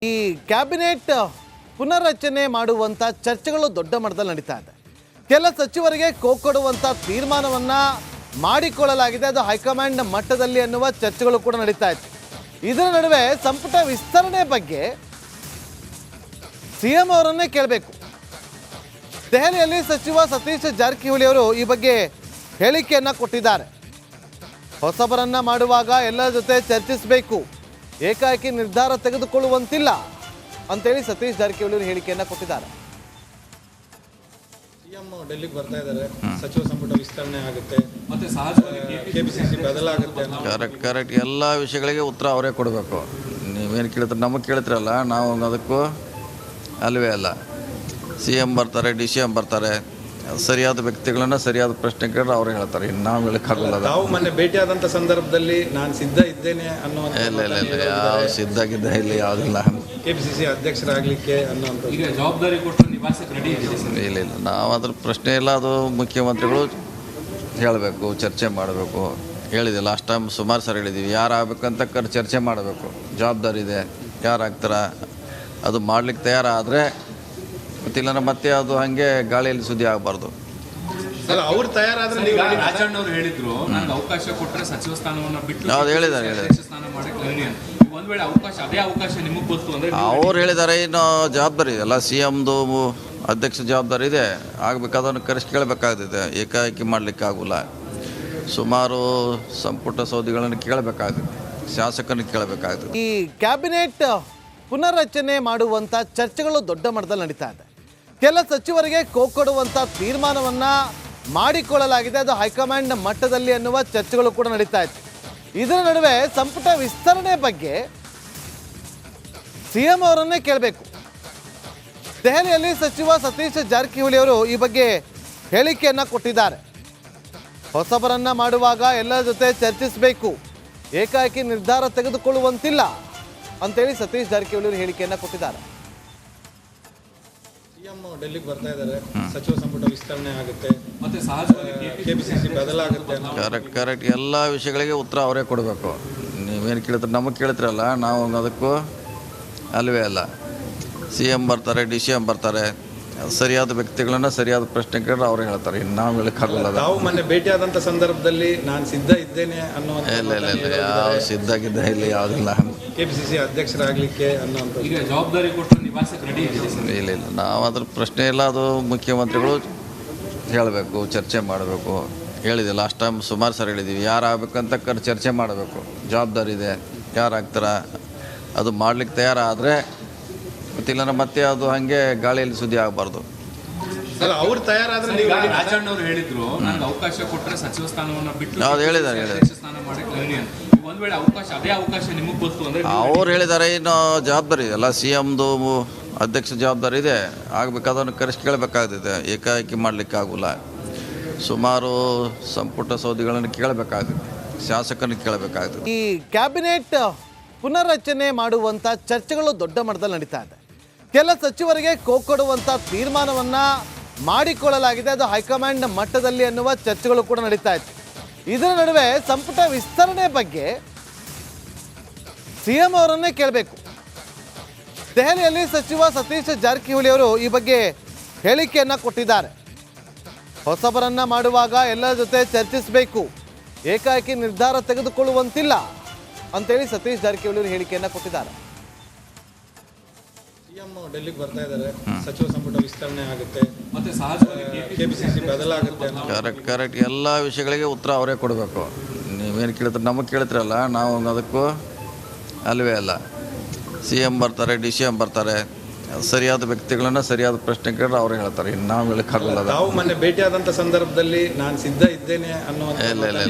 ಈ ಕ್ಯಾಬಿನೆಟ್ ಪುನರ್ರಚನೆ ಮಾಡುವಂಥ ಚರ್ಚೆಗಳು ದೊಡ್ಡ ಮಟ್ಟದಲ್ಲಿ ನಡೀತಾ ಇದೆ. ಕೆಲ ಸಚಿವರಿಗೆ ಕೊಡುವಂಥ ತೀರ್ಮಾನವನ್ನ ಮಾಡಿಕೊಳ್ಳಲಾಗಿದೆ, ಅದು ಹೈಕಮಾಂಡ್ ಮಟ್ಟದಲ್ಲಿ ಅನ್ನುವ ಚರ್ಚೆಗಳು ಕೂಡ ನಡೀತಾ ಇದೆ. ಇದರ ನಡುವೆ ಸಂಪುಟ ವಿಸ್ತರಣೆ ಬಗ್ಗೆ ಸಿಎಂ ಅವರನ್ನೇ ಕೇಳಬೇಕು. ದೆಹಲಿಯಲ್ಲಿ ಸಚಿವ ಸತೀಶ್ ಜಾರಕಿಹೊಳಿ ಅವರು ಈ ಬಗ್ಗೆ ಹೇಳಿಕೆಯನ್ನ ಕೊಟ್ಟಿದ್ದಾರೆ. ಹೊಸಬರನ್ನ ಮಾಡುವಾಗ ಎಲ್ಲರ ಜೊತೆ ಚರ್ಚಿಸಬೇಕು, ಏಕಾಏಕಿ ನಿರ್ಧಾರ ತೆಗೆದುಕೊಳ್ಳುವಂತಿಲ್ಲ ಅಂತೇಳಿ ಸತೀಶ್ ಜಾರಕಿಹೊಳಿ ಅವರು ಹೇಳಿಕೆಯನ್ನ ಕೊಟ್ಟಿದ್ದಾರೆ. ಸಿಎಂ ಡೆಲ್ಲಿಗೆ ಬರ್ತಾ ಇದ್ದಾರೆ, ಸಚಿವ ಸಂಪುಟ ವಿಸ್ತರಣೆ ಆಗುತ್ತೆ, ಮತ್ತೆ ಸಹಜವಾಗಿ ಕೆಪಿಸಿಸಿ ಬದಲಾಗುತ್ತೆ. ಕರೆಕ್ಟ್ ಎಲ್ಲ ವಿಷಯಗಳಿಗೆ ಉತ್ತರ ಅವರೇ ಕೊಡಬೇಕು. ನೀವೇನು ಕೇಳ್ತಾರೆ, ನಮಗೆ ಕೇಳ್ತಿರಲ್ಲ, ನಾವು ಅದಕ್ಕೂ ಅಲ್ವೇ ಅಲ್ಲ. ಸಿ ಎಂ ಬರ್ತಾರೆ, ಡಿ ಸಿ ಎಂ ಬರ್ತಾರೆ, ಸರಿಯಾದ ವ್ಯಕ್ತಿಗಳನ್ನ ಸರಿಯಾದ ಪ್ರಶ್ನೆ ಕೇಳಿದ್ರೆ ಅವ್ರು ಹೇಳ್ತಾರೆ. ಇನ್ನು ನಾವು ಹೇಳಕ್ಕಾಗಲ್ಲ. ನಾವು ಮೊನ್ನೆ ಭೇಟಿಯಾದಂಥ ಸಂದರ್ಭದಲ್ಲಿ ನಾನು ಸಿದ್ಧ ಇದ್ದೇನೆ ಅನ್ನುವಂಥ ಇಲ್ಲ ಯಾವ ಸಿದ್ಧಾಗಿದ್ದ ಇಲ್ಲಿ ಯಾವುದಿಲ್ಲ. ಕೆಪಿಸಿಸಿ ಅಧ್ಯಕ್ಷರಾಗಲಿಕ್ಕೆ ಅನ್ನುವಂಥ ಈಗ ಜವಾಬ್ದಾರಿ ಕೊಟ್ಟು ನಿವಾಸಕ್ಕೆ ರೆಡಿ ಇದೆ. ಇಲ್ಲ ನಾವು ಅದ್ರ ಪ್ರಶ್ನೆ ಇಲ್ಲ. ಅದು ಮುಖ್ಯಮಂತ್ರಿಗಳು ಹೇಳಬೇಕು, ಚರ್ಚೆ ಮಾಡಬೇಕು. ಹೇಳಿದೆ ಲಾಸ್ಟ್ ಟೈಮ್ ಸುಮಾರು ಸರಿ ಹೇಳಿದ್ದೀವಿ, ಯಾರು ಆಗ್ಬೇಕಂತ ಚರ್ಚೆ ಮಾಡಬೇಕು. ಜವಾಬ್ದಾರಿ ಇದೆ, ಯಾರಾಗ್ತಾರ ಅದು ಮಾಡ್ಲಿಕ್ಕೆ ತಯಾರಾದರೆ ಗೊತ್ತಿಲ್ಲ, ಮತ್ತೆ ಅದು ಹಾಗೆ ಗಾಳಿಯಲ್ಲಿ ಸುದ್ದಿ ಆಗಬಾರ್ದು. ಅವ್ರು ತಯಾರಾದ್ರೆ ರಾಜಣ್ಣ ಅವರು ಹೇಳಿದ್ರು, ನನಗೆ ಅವಕಾಶ ಕೊಟ್ಟರೆ ಸಚಿವ ಸ್ಥಾನವನ್ನು ಬಿಟ್ಟು ಅವ್ರು ಹೇಳಿದ್ದಾರೆ ಸ್ಥಾನ ಮಾಡಕ್ಕೆ ರೆಡಿ ಅಂತ. ಒಂದ್ ವೇಳೆ ಅದೇ ಅವಕಾಶ ನಿಮಗೆ ಗೊತ್ತು ಅಂದ್ರೆ ಅವ್ರು ಹೇಳಿದ್ದಾರೆ. ಇನ್ನು ಜವಾಬ್ದಾರಿ ಇದೆ ಅಲ್ಲ, ಸಿ ಎಮ್ದು ಅಧ್ಯಕ್ಷ ಜವಾಬ್ದಾರಿ ಇದೆ, ಆಗಬೇಕಾದನ್ನು ಕರೆಸಿ ಕೇಳಬೇಕಾಗ್ತದೆ. ಏಕಾಏಕಿ ಮಾಡಲಿಕ್ಕೆ ಆಗೋಲ್ಲ. ಸುಮಾರು ಸಂಪುಟ ಸೌದಿಗಳನ್ನು ಕೇಳಬೇಕಾಗ್ತದೆ, ಶಾಸಕರನ್ನು ಕೇಳಬೇಕಾಗ್ತದೆ. ಈ ಕ್ಯಾಬಿನೆಟ್ ಪುನರ್ರಚನೆ ಮಾಡುವಂಥ ಚರ್ಚೆಗಳು ದೊಡ್ಡ ಮಟ್ಟದಲ್ಲಿ ನಡೀತಾ ಇದೆ. ಕೆಲ ಸಚಿವರಿಗೆ ಕೊಡುವಂಥ ತೀರ್ಮಾನವನ್ನ ಮಾಡಿಕೊಳ್ಳಲಾಗಿದೆ, ಅದು ಹೈಕಮಾಂಡ್ ಮಟ್ಟದಲ್ಲಿ ಅನ್ನುವ ಚರ್ಚೆಗಳು ಕೂಡ ನಡೀತಾ ಇದೆ. ಇದರ ನಡುವೆ ಸಂಪುಟ ವಿಸ್ತರಣೆ ಬಗ್ಗೆ ಸಿಎಂ ಅವರನ್ನೇ ಕೇಳಬೇಕು. ದೆಹಲಿಯಲ್ಲಿ ಸಚಿವ ಸತೀಶ್ ಜಾರಕಿಹೊಳಿ ಅವರು ಈ ಬಗ್ಗೆ ಹೇಳಿಕೆಯನ್ನ ಕೊಟ್ಟಿದ್ದಾರೆ. ಹೊಸಬರನ್ನ ಮಾಡುವಾಗ ಎಲ್ಲರ ಜೊತೆ ಚರ್ಚಿಸಬೇಕು, ಏಕಾಏಕಿ ನಿರ್ಧಾರ ತೆಗೆದುಕೊಳ್ಳುವಂತಿಲ್ಲ ಅಂತೇಳಿ ಸತೀಶ್ ಜಾರಕಿಹೊಳಿ ಅವರು ಹೇಳಿಕೆಯನ್ನ ಕೊಟ್ಟಿದ್ದಾರೆ. ಸಿಎಂ ಡೆಲ್ಲಿಗೆ ಬರ್ತಾ ಇದ್ದಾರೆ, ಸಚಿವ ಸಂಪುಟ ವಿಸ್ತರಣೆ ಆಗುತ್ತೆ, ಮತ್ತೆ ಸಹಜವಾಗಿ ಕೆಪಿಸಿಸಿ ಬದಲಾಗುತ್ತೆ. ಕರೆಕ್ಟ್ ಎಲ್ಲ ವಿಷಯಗಳಿಗೆ ಉತ್ತರ ಅವರೇ ಕೊಡಬೇಕು. ನೀವೇನು ಕೇಳ್ತಾರೆ, ನಮಗೆ ಕೇಳ್ತಿರಲ್ಲ, ನಾವು ಅದಕ್ಕೂ ಅಲ್ವೇ ಅಲ್ಲ. ಸಿ ಎಂ ಬರ್ತಾರೆ, ಡಿ ಸಿ ಎಂ ಬರ್ತಾರೆ, ಸರಿಯಾದ ವ್ಯಕ್ತಿಗಳನ್ನ ಸರಿಯಾದ ಪ್ರಶ್ನೆ ಕೇಳಿದ್ರೆ ಅವ್ರು ಹೇಳ್ತಾರೆ. ಇನ್ನು ನಾವು ಹೇಳಕ್ಕಾಗಲ್ಲ. ನಾವು ಮೊನ್ನೆ ಭೇಟಿಯಾದಂಥ ಸಂದರ್ಭದಲ್ಲಿ ನಾನು ಸಿದ್ಧ ಇದ್ದೇನೆ ಅನ್ನುವಂಥ ಇಲ್ಲ ಯಾವ ಸಿದ್ಧಾಗಿದ್ದ ಇಲ್ಲಿ ಯಾವುದಿಲ್ಲ. ಕೆಪಿಸಿಸಿ ಅಧ್ಯಕ್ಷರಾಗಲಿಕ್ಕೆ ಅನ್ನುವಂಥ ಈಗ ಜವಾಬ್ದಾರಿ ಕೊಟ್ಟು ನಿವಾಸಕ್ಕೆ ರೆಡಿ ಇದೆ. ಇಲ್ಲ ನಾವು ಅದ್ರ ಪ್ರಶ್ನೆ ಇಲ್ಲ. ಅದು ಮುಖ್ಯಮಂತ್ರಿಗಳು ಹೇಳಬೇಕು, ಚರ್ಚೆ ಮಾಡಬೇಕು. ಹೇಳಿದೆ ಲಾಸ್ಟ್ ಟೈಮ್ ಸುಮಾರು ಸರಿ ಹೇಳಿದ್ದೀವಿ, ಯಾರು ಆಗ್ಬೇಕಂತ ಚರ್ಚೆ ಮಾಡಬೇಕು. ಜವಾಬ್ದಾರಿ ಇದೆ, ಯಾರಾಗ್ತಾರ ಅದು ಮಾಡ್ಲಿಕ್ಕೆ ತಯಾರಾದರೆ ಗೊತ್ತಿಲ್ಲ, ಮತ್ತೆ ಅದು ಹಾಗೆ ಗಾಳಿಯಲ್ಲಿ ಸುದ್ದಿ ಆಗಬಾರ್ದು. ಅವ್ರು ತಯಾರಾದ್ರೆ ರಾಜಣ್ಣ ಅವರು ಹೇಳಿದ್ರು, ನನಗೆ ಅವಕಾಶ ಕೊಟ್ಟರೆ ಸಚಿವ ಸ್ಥಾನವನ್ನು ಬಿಟ್ಟು ಅವ್ರು ಹೇಳಿದ್ದಾರೆ ಸ್ಥಾನ ಮಾಡಕ್ಕೆ ರೆಡಿ ಅಂತ. ಒಂದ್ ವೇಳೆ ಅದೇ ಅವಕಾಶ ನಿಮಗೆ ಗೊತ್ತು ಅಂದ್ರೆ ಅವ್ರು ಹೇಳಿದ್ದಾರೆ. ಇನ್ನು ಜವಾಬ್ದಾರಿ ಇದೆ ಅಲ್ಲ, ಸಿ ಎಮ್ದು ಅಧ್ಯಕ್ಷ ಜವಾಬ್ದಾರಿ ಇದೆ, ಆಗಬೇಕಾದನ್ನು ಕರೆಸಿ ಕೇಳಬೇಕಾಗ್ತದೆ. ಏಕಾಏಕಿ ಮಾಡಲಿಕ್ಕೆ ಆಗೋಲ್ಲ. ಸುಮಾರು ಸಂಪುಟ ಸೌದಿಗಳನ್ನು ಕೇಳಬೇಕಾಗ್ತದೆ, ಶಾಸಕರನ್ನು ಕೇಳಬೇಕಾಗ್ತದೆ. ಈ ಕ್ಯಾಬಿನೆಟ್ ಪುನರ್ರಚನೆ ಮಾಡುವಂಥ ಚರ್ಚೆಗಳು ದೊಡ್ಡ ಮಟ್ಟದಲ್ಲಿ ನಡೀತಾ ಇದೆ. ಕೆಲ ಸಚಿವರಿಗೆ ಕೊಡುವಂಥ ತೀರ್ಮಾನವನ್ನ ಮಾಡಿಕೊಳ್ಳಲಾಗಿದೆ, ಅದು ಹೈಕಮಾಂಡ್ ಮಟ್ಟದಲ್ಲಿ ಅನ್ನುವ ಚರ್ಚೆಗಳು ಕೂಡ ನಡೀತಾ ಇದೆ. ಇದರ ನಡುವೆ ಸಂಪುಟ ವಿಸ್ತರಣೆ ಬಗ್ಗೆ ಸಿಎಂ ಅವರನ್ನೇ ಕೇಳಬೇಕು. ದೆಹಲಿಯಲ್ಲಿ ಸಚಿವ ಸತೀಶ್ ಜಾರಕಿಹೊಳಿ ಅವರು ಈ ಬಗ್ಗೆ ಹೇಳಿಕೆಯನ್ನ ಕೊಟ್ಟಿದ್ದಾರೆ. ಹೊಸಬರನ್ನ ಮಾಡುವಾಗ ಎಲ್ಲರ ಜೊತೆ ಚರ್ಚಿಸಬೇಕು, ಏಕಾಏಕಿ ನಿರ್ಧಾರ ತೆಗೆದುಕೊಳ್ಳುವಂತಿಲ್ಲ ಅಂತೇಳಿ ಸತೀಶ್ ಜಾರಕಿಹೊಳಿ ಅವರು ಹೇಳಿಕೆಯನ್ನ ಕೊಟ್ಟಿದ್ದಾರೆ. ಸಿಎಂ ಡೆಲ್ಲಿಗೆ ಬರ್ತಾ ಇದ್ದಾರೆ, ಸಚಿವ ಸಂಪುಟ ವಿಸ್ತರಣೆ ಆಗುತ್ತೆ, ಮತ್ತೆ ಸಹಜವಾಗಿ ಕೆಪಿಸಿಸಿ ಬದಲಾಗುತ್ತೆ. ಕರೆಕ್ಟ್ ಎಲ್ಲ ವಿಷಯಗಳಿಗೆ ಉತ್ತರ ಅವರೇ ಕೊಡಬೇಕು. ನೀವೇನು ಕೇಳ್ತಾರೆ, ನಮಗೆ ಕೇಳ್ತಿರಲ್ಲ, ನಾವು ಅದಕ್ಕೂ ಅಲ್ವೇ ಅಲ್ಲ. ಸಿ ಎಂ ಬರ್ತಾರೆ, ಡಿ ಸಿ ಎಂ ಬರ್ತಾರೆ, ಸರಿಯಾದ ವ್ಯಕ್ತಿಗಳನ್ನ ಸರಿಯಾದ ಪ್ರಶ್ನೆ ಕೇಳಿದ್ರೆ ಅವ್ರು ಹೇಳ್ತಾರೆ. ಇನ್ನು ನಾವು ಹೇಳಕ್ಕಾಗಲ್ಲ. ನಾವು ಮೊನ್ನೆ ಭೇಟಿಯಾದಂಥ ಸಂದರ್ಭದಲ್ಲಿ ನಾನು ಸಿದ್ಧ ಇದ್ದೇನೆ ಅನ್ನುವಂಥ ಇಲ್ಲ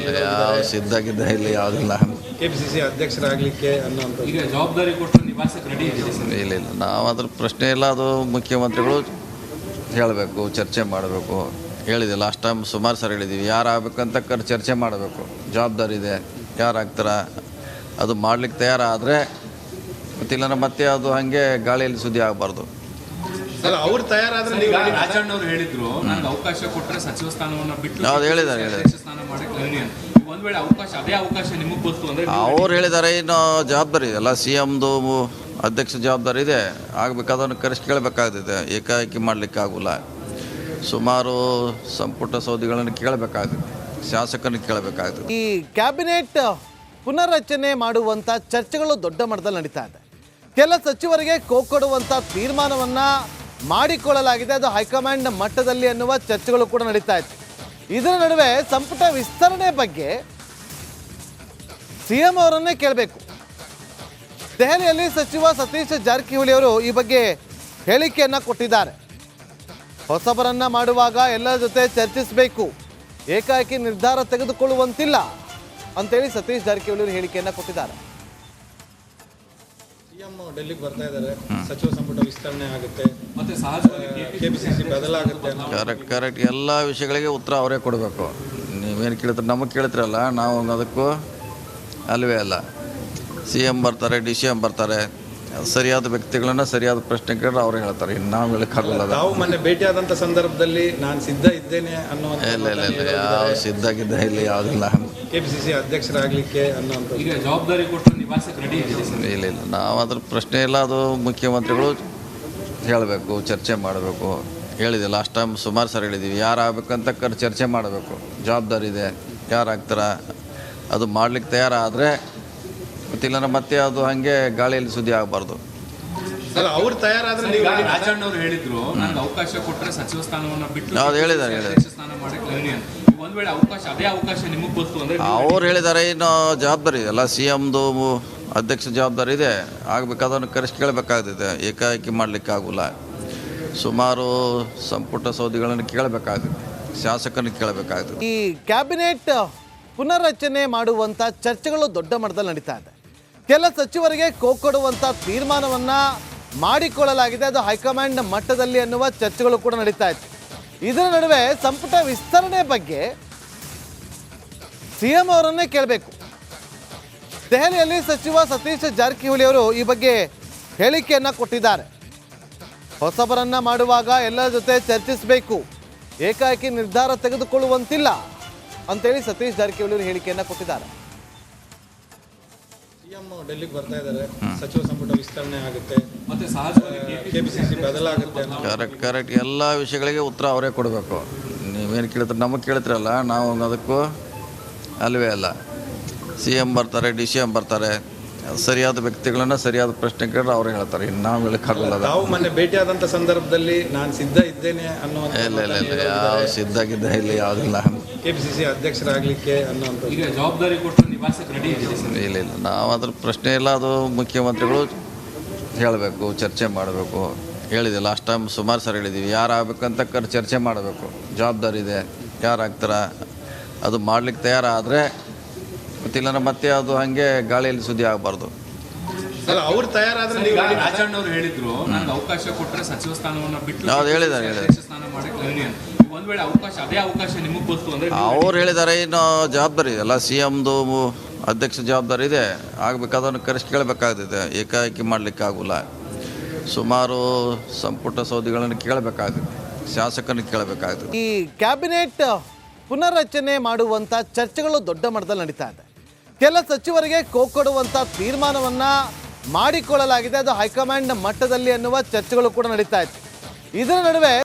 ಯಾವ ಸಿದ್ಧಾಗಿದ್ದ ಇಲ್ಲಿ ಯಾವುದಿಲ್ಲ. ಕೆಪಿಸಿಸಿ ಅಧ್ಯಕ್ಷರಾಗಲಿಕ್ಕೆ ಅನ್ನುವಂಥ ಈಗ ಜವಾಬ್ದಾರಿ ಕೊಟ್ಟು ನಿವಾಸಕ್ಕೆ ರೆಡಿ ಇದೆ. ಇಲ್ಲ ನಾವು ಅದ್ರ ಪ್ರಶ್ನೆ ಇಲ್ಲ. ಅದು ಮುಖ್ಯಮಂತ್ರಿಗಳು ಹೇಳಬೇಕು, ಚರ್ಚೆ ಮಾಡಬೇಕು. ಹೇಳಿದೆ ಲಾಸ್ಟ್ ಟೈಮ್ ಸುಮಾರು ಸರಿ ಹೇಳಿದ್ದೀವಿ, ಯಾರು ಆಗ್ಬೇಕಂತ ಚರ್ಚೆ ಮಾಡಬೇಕು. ಜವಾಬ್ದಾರಿ ಇದೆ, ಯಾರಾಗ್ತಾರ ಅದು ಮಾಡ್ಲಿಕ್ಕೆ ತಯಾರಾದರೆ ಗೊತ್ತಿಲ್ಲ, ಮತ್ತೆ ಅದು ಹಾಗೆ ಗಾಳಿಯಲ್ಲಿ ಸುದ್ದಿ ಆಗಬಾರ್ದು. ಅವ್ರು ತಯಾರಾದ್ರೆ ರಾಜಣ್ಣ ಅವರು ಹೇಳಿದ್ರು, ನನಗೆ ಅವಕಾಶ ಕೊಟ್ಟರೆ ಸಚಿವ ಸ್ಥಾನವನ್ನು ಬಿಟ್ಟು ಅವ್ರು ಹೇಳಿದ್ದಾರೆ ಸ್ಥಾನ ಮಾಡಕ್ಕೆ ರೆಡಿ ಅಂತ. ಒಂದ್ ವೇಳೆ ಅದೇ ಅವಕಾಶ ನಿಮಗೆ ಗೊತ್ತು ಅಂದ್ರೆ ಅವ್ರು ಹೇಳಿದ್ದಾರೆ. ಇನ್ನು ಜವಾಬ್ದಾರಿ ಇದೆ ಅಲ್ಲ, ಸಿ ಎಮ್ದು ಅಧ್ಯಕ್ಷ ಜವಾಬ್ದಾರಿ ಇದೆ, ಆಗಬೇಕಾದನ್ನು ಕರೆಸಿ ಕೇಳಬೇಕಾಗ್ತದೆ. ಏಕಾಏಕಿ ಮಾಡಲಿಕ್ಕೆ ಆಗೋಲ್ಲ. ಸುಮಾರು ಸಂಪುಟ ಸೌದಿಗಳನ್ನು ಕೇಳಬೇಕಾಗ್ತದೆ, ಶಾಸಕರನ್ನು ಕೇಳಬೇಕಾಗ್ತದೆ. ಈ ಕ್ಯಾಬಿನೆಟ್ ಪುನರ್ರಚನೆ ಮಾಡುವಂಥ ಚರ್ಚೆಗಳು ದೊಡ್ಡ ಮಟ್ಟದಲ್ಲಿ ನಡೀತಾ ಇದೆ. ಕೆಲ ಸಚಿವರಿಗೆ ಕೊಡುವಂಥ ತೀರ್ಮಾನವನ್ನು ಮಾಡಿಕೊಳ್ಳಲಾಗಿದೆ, ಅದು ಹೈಕಮಾಂಡ್ ಮಟ್ಟದಲ್ಲಿ ಅನ್ನುವ ಚರ್ಚೆಗಳು ಕೂಡ ನಡೀತಾ ಇತ್ತು. ಇದರ ನಡುವೆ ಸಂಪುಟ ವಿಸ್ತರಣೆ ಬಗ್ಗೆ ಸಿಎಂ ಅವರನ್ನೇ ಕೇಳಬೇಕು. ದೆಹಲಿಯಲ್ಲಿ ಸಚಿವ ಸತೀಶ್ ಜಾರಕಿಹೊಳಿ ಅವರು ಈ ಬಗ್ಗೆ ಹೇಳಿಕೆಯನ್ನು ಕೊಟ್ಟಿದ್ದಾರೆ. ಹೊಸಬರನ್ನ ಮಾಡುವಾಗ ಎಲ್ಲರ ಜೊತೆ ಚರ್ಚಿಸಬೇಕು, ಏಕಾಏಕಿ ನಿರ್ಧಾರ ತೆಗೆದುಕೊಳ್ಳುವಂತಿಲ್ಲ ಅಂತೇಳಿ ಸತೀಶ್ ಜಾರಕಿಹೊಳಿ ಅವರು ಹೇಳಿಕೆಯನ್ನು ಕೊಟ್ಟಿದ್ದಾರೆ. ಸಿಎಂ ಡೆಲ್ಲಿಗೆ ಬರ್ತಾ ಇದ್ದಾರೆ, ಸಚಿವ ಸಂಪುಟ ವಿಸ್ತರಣೆ ಆಗುತ್ತೆ, ಮತ್ತೆ ಸಹಜವಾಗಿ ಕೆಪಿಸಿಸಿ ಬದಲಾಗುತ್ತೆ ಅನ್ನೋ ಕರೆಕ್ಟ್ ಎಲ್ಲ ವಿಷಯಗಳಿಗೆ ಉತ್ತರ ಅವರೇ ಕೊಡಬೇಕು. ನೀವೇನು ಕೇಳ್ತಾರೆ, ನಮಗೆ ಕೇಳ್ತಿರಲ್ಲ, ನಾವು ಅದಕ್ಕೂ ಅಲ್ವೇ ಅಲ್ಲ. ಸಿ ಎಂ ಬರ್ತಾರೆ, ಡಿ ಸಿ ಎಂ ಬರ್ತಾರೆ, ಸರಿಯಾದ ವ್ಯಕ್ತಿಗಳನ್ನ ಸರಿಯಾದ ಪ್ರಶ್ನೆ ಕೇಳಿದ್ರೆ ಅವ್ರು ಹೇಳ್ತಾರೆ. ಇನ್ನು ನಾವು ಹೇಳಕ್ಕಾಗಲ್ಲ. ತಾವು ಮೊನ್ನೆ ಭೇಟಿಯಾದಂಥ ಸಂದರ್ಭದಲ್ಲಿ ನಾನು ಸಿದ್ಧ ಇದ್ದೇನೆ ಅನ್ನೋ ಇಲ್ಲ ಯಾವ ಸಿದ್ಧಾಗಿದ್ದ ಇಲ್ಲಿ ಯಾವುದಿಲ್ಲ. ಕೆಪಿಸಿಸಿ ಅಧ್ಯಕ್ಷರಾಗಲಿಕ್ಕೆ ಅನ್ನೋಂಥ ಈಗ ಜವಾಬ್ದಾರಿ ಕೊಟ್ಟು ನಿವಾಸಕ್ಕೆ ರೆಡಿ ಇದೆ ಸರ್. ಇಲ್ಲ ನಾವು ಅದ್ರ ಪ್ರಶ್ನೆ ಇಲ್ಲ. ಅದು ಮುಖ್ಯಮಂತ್ರಿಗಳು ಹೇಳಬೇಕು, ಚರ್ಚೆ ಮಾಡಬೇಕು. ಹೇಳಿದೆ ಲಾಸ್ಟ್ ಟೈಮ್ ಸುಮಾರು ಸರಿ ಹೇಳಿದ್ದೀವಿ, ಯಾರು ಆಗ್ಬೇಕಂತ ಚರ್ಚೆ ಮಾಡಬೇಕು. ಜವಾಬ್ದಾರಿ ಇದೆ, ಯಾರಾಗ್ತಾರ ಅದು ಮಾಡ್ಲಿಕ್ಕೆ ತಯಾರಾದರೆ ಗೊತ್ತಿಲ್ಲ, ಮತ್ತೆ ಅದು ಹಾಗೆ ಗಾಳಿಯಲ್ಲಿ ಸುದ್ದಿ ಆಗಬಾರ್ದು. ಅಲ್ಲ, ಅವ್ರು ತಯಾರಾದ್ರೆ ನೀವು ರಾಜಣ್ಣ ಅವರು ಹೇಳಿದ್ರು, ನನಗೆ ಅವಕಾಶ ಕೊಟ್ಟರೆ ಸಚಿವ ಸ್ಥಾನವನ್ನು ಬಿಟ್ಟು ಹೌದು, ಹೇಳಿದ್ದಾರೆ. ಅಧ್ಯಕ್ಷ ಸ್ಥಾನ ಮಾಡಕ್ಕೆ ರೆಡಿ ಅಂತ. ಒಂದ್ ವೇಳೆ ಅದೇ ಅವಕಾಶ ನಿಮಗೆ ಗೊತ್ತು ಅಂದ್ರೆ ಅವ್ರು ಹೇಳಿದ್ದಾರೆ. ಇನ್ನು ಜವಾಬ್ದಾರಿ ಇದೆಲ್ಲ, ಸಿ ಎಮ್ದು ಅಧ್ಯಕ್ಷ ಜವಾಬ್ದಾರಿ ಇದೆ, ಆಗಬೇಕಾದನ್ನು ಕರೆಸಿ ಕೇಳಬೇಕಾಗ್ತದೆ. ಏಕಾಏಕಿ ಮಾಡಲಿಕ್ಕೆ ಆಗೋಲ್ಲ. ಸುಮಾರು ಸಂಪುಟ ಸೌದಿಗಳನ್ನು ಕೇಳಬೇಕಾಗ್ತದೆ, ಶಾಸಕರನ್ನು ಕೇಳಬೇಕಾಗ್ತದೆ. ಈ ಕ್ಯಾಬಿನೆಟ್ ಪುನರ್ರಚನೆ ಮಾಡುವಂಥ ಚರ್ಚೆಗಳು ದೊಡ್ಡ ಮಟ್ಟದಲ್ಲಿ ನಡೀತಾ ಇದೆ. ಕೆಲ ಸಚಿವರಿಗೆ ಕೊಡುವಂಥ ತೀರ್ಮಾನವನ್ನು ಮಾಡಿಕೊಳ್ಳಲಾಗಿದೆ, ಅದು ಹೈಕಮಾಂಡ್ ಮಟ್ಟದಲ್ಲಿ ಅನ್ನುವ ಚರ್ಚೆಗಳು ಕೂಡ ನಡೀತಾ ಇತ್ತು. ಇದರ ನಡುವೆ ಸಂಪುಟ ವಿಸ್ತರಣೆ ಬಗ್ಗೆ ಸಿಎಂ ಅವರನ್ನೇ ಕೇಳಬೇಕು. ದೆಹಲಿಯಲ್ಲಿ ಸಚಿವ ಸತೀಶ್ ಜಾರಕಿಹೊಳಿ ಅವರು ಈ ಬಗ್ಗೆ ಹೇಳಿಕೆಯನ್ನು ಕೊಟ್ಟಿದ್ದಾರೆ. ಹೊಸಬರನ್ನ ಮಾಡುವಾಗ ಎಲ್ಲರ ಜೊತೆ ಚರ್ಚಿಸಬೇಕು, ಏಕಾಏಕಿ ನಿರ್ಧಾರ ತೆಗೆದುಕೊಳ್ಳುವಂತಿಲ್ಲ ಅಂತೇಳಿ ಸತೀಶ್ ಜಾರಕಿಹೊಳಿ ಅವರು ಹೇಳಿಕೆಯನ್ನು ಕೊಟ್ಟಿದ್ದಾರೆ. ಸಿಎಂ ಡೆಲ್ಲಿಗೆ ಬರ್ತಾ ಇದ್ದಾರೆ, ಸಚಿವ ಸಂಪುಟ ವಿಸ್ತರಣೆ ಆಗುತ್ತೆ, ಮತ್ತೆ ಸಹಜವಾಗಿ ಕೆಪಿಸಿಸಿ ಬದಲಾಗುತ್ತೆ ಅನ್ನೋ ಕರೆಕ್ಟ್ ಎಲ್ಲ ವಿಷಯಗಳಿಗೆ ಉತ್ತರ ಅವರೇ ಕೊಡಬೇಕು. ನೀವೇನು ಕೇಳ್ತಾರೆ, ನಮಗೆ ಕೇಳ್ತಿರಲ್ಲ, ನಾವು ಅದಕ್ಕೂ ಅಲ್ವೇ ಅಲ್ಲ. ಸಿ ಎಂ ಬರ್ತಾರೆ, ಡಿ ಸಿ ಎಂ ಬರ್ತಾರೆ, ಸರಿಯಾದ ವ್ಯಕ್ತಿಗಳನ್ನ ಸರಿಯಾದ ಪ್ರಶ್ನೆ ಕೇಳಿದ್ರೆ ಅವ್ರು ಹೇಳ್ತಾರೆ. ಇನ್ನು ನಾವು ಹೇಳಕ್ಕಾಗಲ್ಲ. ತಾವು ಮೊನ್ನೆ ಭೇಟಿಯಾದಂಥ ಸಂದರ್ಭದಲ್ಲಿ ನಾನು ಸಿದ್ಧ ಇದ್ದೇನೆ ಅನ್ನೋ ಇಲ್ಲ ಯಾವ ಸಿದ್ಧಾಗಿದ್ದ ಇಲ್ಲಿ ಯಾವುದಿಲ್ಲ. ಕೆಪಿಸಿಸಿ ಅಧ್ಯಕ್ಷರಾಗಲಿಕ್ಕೆ ಅನ್ನೋಂಥ ಈಗ ಜವಾಬ್ದಾರಿ ಕೊಟ್ಟು ನಿವಾಸಕ್ಕೆ ರೆಡಿ ಇದೆ ಸರ್. ಇಲ್ಲ ನಾವು ಅದ್ರ ಪ್ರಶ್ನೆ ಇಲ್ಲ. ಅದು ಮುಖ್ಯಮಂತ್ರಿಗಳು ಹೇಳಬೇಕು, ಚರ್ಚೆ ಮಾಡಬೇಕು. ಹೇಳಿದೆ ಲಾಸ್ಟ್ ಟೈಮ್ ಸುಮಾರು ಸರಿ ಹೇಳಿದ್ದೀವಿ, ಯಾರು ಆಗ್ಬೇಕಂತ ಚರ್ಚೆ ಮಾಡಬೇಕು. ಜವಾಬ್ದಾರಿ ಇದೆ, ಯಾರಾಗ್ತಾರ ಅದು ಮಾಡ್ಲಿಕ್ಕೆ ತಯಾರಾದರೆ ಗೊತ್ತಿಲ್ಲ, ಮತ್ತೆ ಅದು ಹಾಗೆ ಗಾಳಿಯಲ್ಲಿ ಸುದ್ದಿ ಆಗಬಾರ್ದು. ಅಲ್ಲ, ಅವ್ರು ತಯಾರಾದ್ರೆ ನೀವು ರಾಜಣ್ಣ ಅವರು ಹೇಳಿದ್ರು, ನನಗೆ ಅವಕಾಶ ಕೊಟ್ಟರೆ ಸಚಿವ ಸ್ಥಾನವನ್ನು ಬಿಟ್ಟು ಹೌದು, ಹೇಳಿದ್ದಾರೆ. ಅಧ್ಯಕ್ಷ ಸ್ಥಾನ ಮಾಡಕ್ಕೆ ರೆಡಿ ಅಂತ. ಒಂದ್ ವೇಳೆ ಅದೇ ಅವಕಾಶ ನಿಮಗೆ ಗೊತ್ತು ಅಂದ್ರೆ ಅವ್ರು ಹೇಳಿದ್ದಾರೆ. ಇನ್ನು ಜವಾಬ್ದಾರಿ ಇದೆಲ್ಲ, ಸಿ ಎಮ್ದು ಅಧ್ಯಕ್ಷ ಜವಾಬ್ದಾರಿ ಇದೆ, ಆಗಬೇಕಾದನ್ನು ಕರೆಸಿ ಕೇಳಬೇಕಾಗ್ತದೆ. ಏಕಾಏಕಿ ಮಾಡಲಿಕ್ಕೆ ಆಗೋಲ್ಲ. ಸುಮಾರು ಸಂಪುಟ ಸೌದಿಗಳನ್ನು ಕೇಳಬೇಕಾಗ್ತದೆ, ಶಾಸಕರನ್ನು ಕೇಳಬೇಕಾಗ್ತದೆ. ಈ ಕ್ಯಾಬಿನೆಟ್ ಪುನರ್ರಚನೆ ಮಾಡುವಂಥ ಚರ್ಚೆಗಳು ದೊಡ್ಡ ಮಟ್ಟದಲ್ಲಿ ನಡೀತಾ ಇದೆ. ಕೆಲ ಸಚಿವರಿಗೆ ಕೊಡುವಂಥ ತೀರ್ಮಾನವನ್ನು ಮಾಡಿಕೊಳ್ಳಲಾಗಿದೆ, ಅದು ಹೈಕಮಾಂಡ್ ಮಟ್ಟದಲ್ಲಿ ಅನ್ನುವ ಚರ್ಚೆಗಳು ಕೂಡ ನಡೀತಾ ಇತ್ತು. ಇದರ ನಡುವೆ